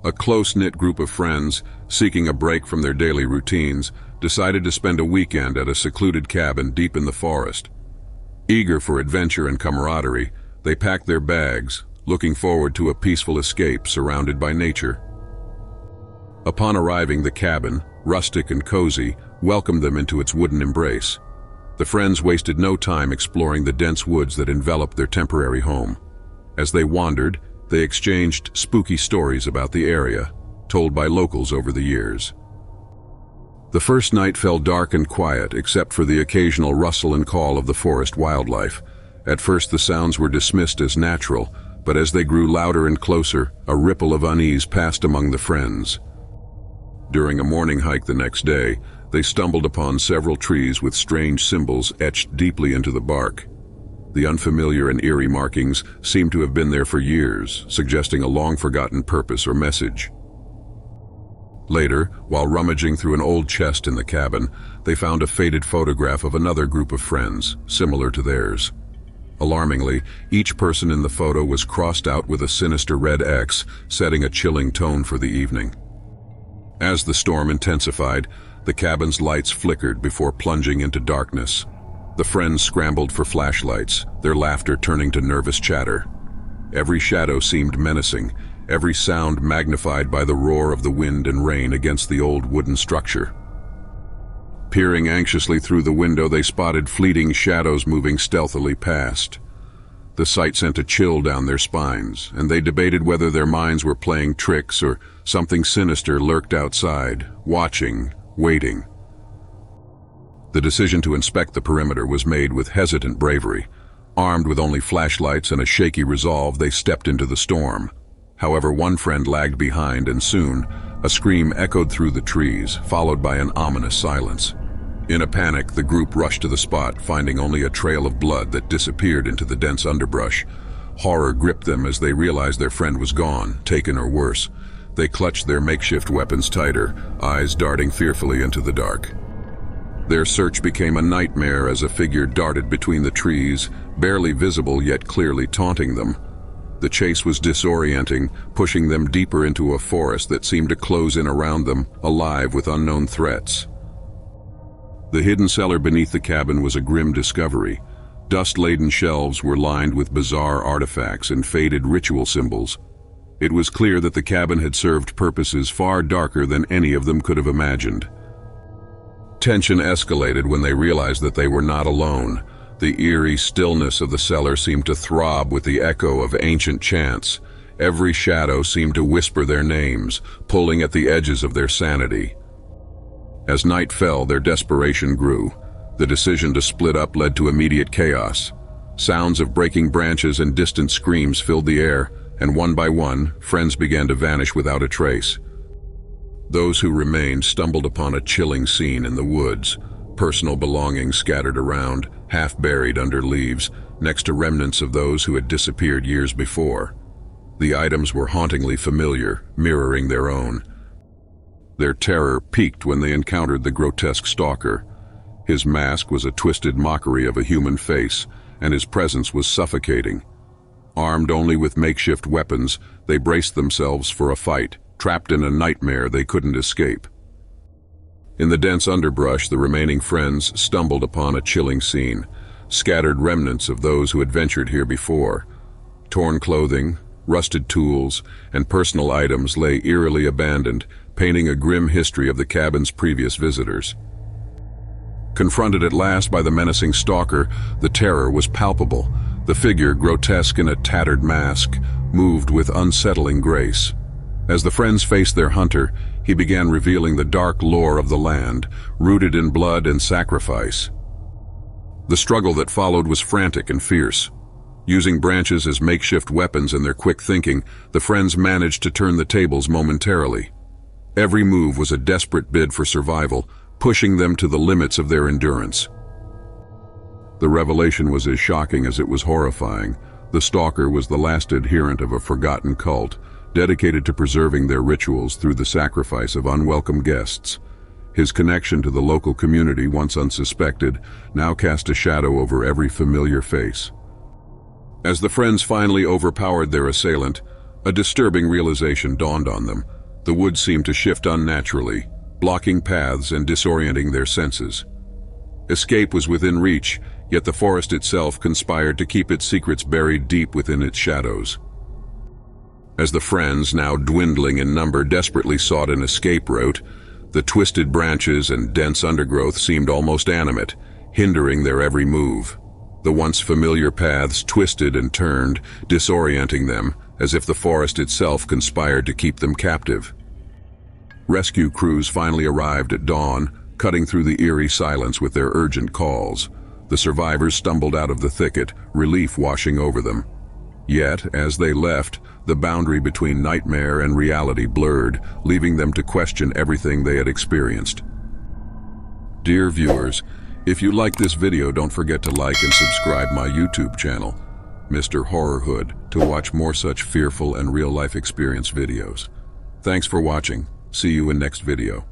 A close-knit group of friends, seeking a break from their daily routines, decided to spend a weekend at a secluded cabin deep in the forest. Eager for adventure and camaraderie, they packed their bags, looking forward to a peaceful escape surrounded by nature. Upon arriving, the cabin, rustic and cozy, welcomed them into its wooden embrace. The friends wasted no time exploring the dense woods that enveloped their temporary home. As they wandered, they exchanged spooky stories about the area, told by locals over the years. The first night fell dark and quiet, except for the occasional rustle and call of the forest wildlife. At first the sounds were dismissed as natural, but as they grew louder and closer, a ripple of unease passed among the friends. During a morning hike the next day, they stumbled upon several trees with strange symbols etched deeply into the bark. The unfamiliar and eerie markings seemed to have been there for years, suggesting a long-forgotten purpose or message. Later, while rummaging through an old chest in the cabin, they found a faded photograph of another group of friends, similar to theirs. Alarmingly, each person in the photo was crossed out with a sinister red X, setting a chilling tone for the evening. As the storm intensified, the cabin's lights flickered before plunging into darkness. The friends scrambled for flashlights, their laughter turning to nervous chatter. Every shadow seemed menacing, every sound magnified by the roar of the wind and rain against the old wooden structure. Peering anxiously through the window, they spotted fleeting shadows moving stealthily past. The sight sent a chill down their spines, and they debated whether their minds were playing tricks or something sinister lurked outside, watching, waiting. The decision to inspect the perimeter was made with hesitant bravery. Armed with only flashlights and a shaky resolve, they stepped into the storm. However, one friend lagged behind, and soon, a scream echoed through the trees, followed by an ominous silence. In a panic, the group rushed to the spot, finding only a trail of blood that disappeared into the dense underbrush. Horror gripped them as they realized their friend was gone, taken or worse. They clutched their makeshift weapons tighter, eyes darting fearfully into the dark. Their search became a nightmare as a figure darted between the trees, barely visible yet clearly taunting them. The chase was disorienting, pushing them deeper into a forest that seemed to close in around them, alive with unknown threats. The hidden cellar beneath the cabin was a grim discovery. Dust-laden shelves were lined with bizarre artifacts and faded ritual symbols. It was clear that the cabin had served purposes far darker than any of them could have imagined. Tension escalated when they realized that they were not alone. The eerie stillness of the cellar seemed to throb with the echo of ancient chants. Every shadow seemed to whisper their names, pulling at the edges of their sanity. As night fell, their desperation grew. The decision to split up led to immediate chaos. Sounds of breaking branches and distant screams filled the air, and one by one, friends began to vanish without a trace. Those who remained stumbled upon a chilling scene in the woods. Personal belongings scattered around, half buried under leaves, next to remnants of those who had disappeared years before. The items were hauntingly familiar, mirroring their own. Their terror peaked when they encountered the grotesque stalker. His mask was a twisted mockery of a human face, and his presence was suffocating. Armed only with makeshift weapons, they braced themselves for a fight, trapped in a nightmare they couldn't escape. In the dense underbrush, the remaining friends stumbled upon a chilling scene, scattered remnants of those who had ventured here before. Torn clothing, rusted tools, and personal items lay eerily abandoned, painting a grim history of the cabin's previous visitors. Confronted at last by the menacing stalker, the terror was palpable. The figure, grotesque in a tattered mask, moved with unsettling grace. As the friends faced their hunter, he began revealing the dark lore of the land, rooted in blood and sacrifice. The struggle that followed was frantic and fierce. Using branches as makeshift weapons in their quick thinking, the friends managed to turn the tables momentarily. Every move was a desperate bid for survival, pushing them to the limits of their endurance. The revelation was as shocking as it was horrifying. The stalker was the last adherent of a forgotten cult, dedicated to preserving their rituals through the sacrifice of unwelcome guests. His connection to the local community, once unsuspected, now cast a shadow over every familiar face. As the friends finally overpowered their assailant, a disturbing realization dawned on them. The woods seemed to shift unnaturally, blocking paths and disorienting their senses. Escape was within reach, yet the forest itself conspired to keep its secrets buried deep within its shadows. As the friends, now dwindling in number, desperately sought an escape route, the twisted branches and dense undergrowth seemed almost animate, hindering their every move. The once familiar paths twisted and turned, disorienting them, as if the forest itself conspired to keep them captive. Rescue crews finally arrived at dawn, cutting through the eerie silence with their urgent calls. The survivors stumbled out of the thicket, relief washing over them. Yet, as they left, the boundary between nightmare and reality blurred, leaving them to question everything they had experienced. Dear viewers, if you like this video, don't forget to like and subscribe my YouTube channel, Mr. Horrorhood, to watch more such fearful and real-life experience videos. Thanks for watching. See you in next video.